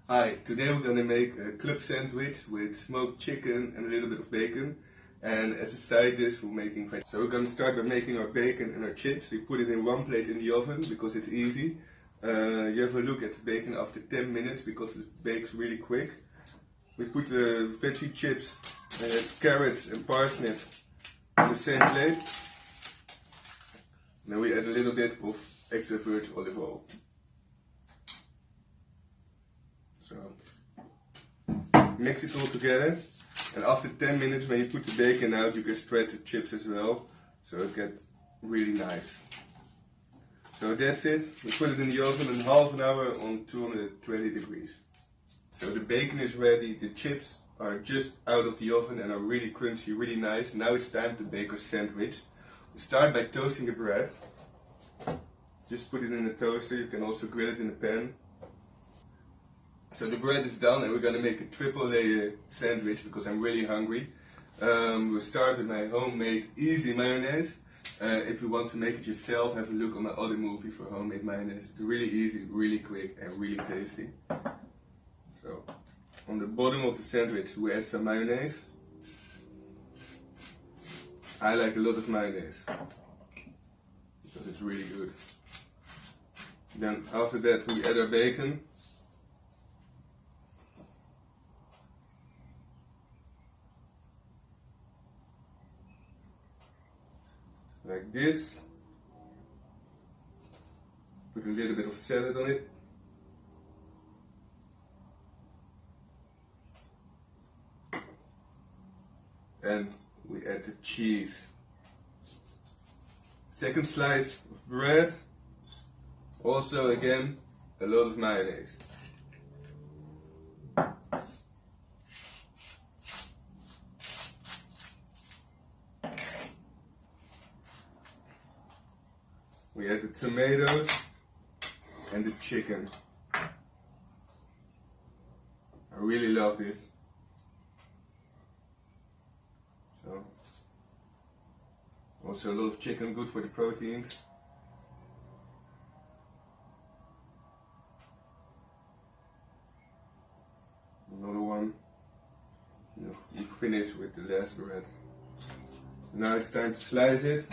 Hi, today we're gonna make a club sandwich with smoked chicken and a little bit of bacon. And as a side dish we're making veggie. So we're gonna start by making our bacon and our chips. We put it in one plate in the oven because it's easy. You have a look at the bacon after 10 minutes because it bakes really quick. We put the veggie chips, carrots and parsnip on the same plate. Then we add a little bit of extra virgin olive oil. So mix it all together, and after 10 minutes when you put the bacon out you can spread the chips as well, so it gets really nice. So that's it, we put it in the oven in half an hour on 220 degrees. So the bacon is ready, the chips are just out of the oven and are really crunchy, really nice. Now it's time to bake our sandwich. We start by toasting the bread. Just put it in the toaster, you can also grill it in a pan. So the bread is done and we're gonna make a triple layer sandwich because I'm really hungry. We'll start with my homemade easy mayonnaise. If you want to make it yourself, have a look on my other movie for homemade mayonnaise. It's really easy, really quick and really tasty. So on the bottom of the sandwich we add some mayonnaise. I like a lot of mayonnaise because it's really good. Then after that we add our bacon. Like this. Put a little bit of salad on it. And we add the cheese. Second slice of bread. Also again a lot of mayonnaise. We add the tomatoes and the chicken. I really love this. So, also a lot of chicken, good for the proteins. Another one. You finish with the last bread. Now it's time to slice it.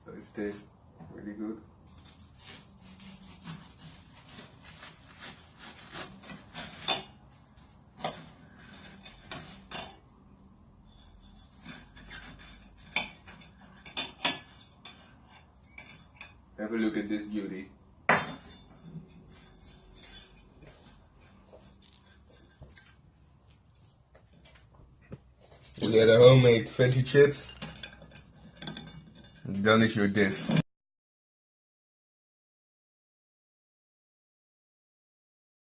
So it tastes really good. Have a look at this beauty. We add our homemade veggie chips. Done is your dish.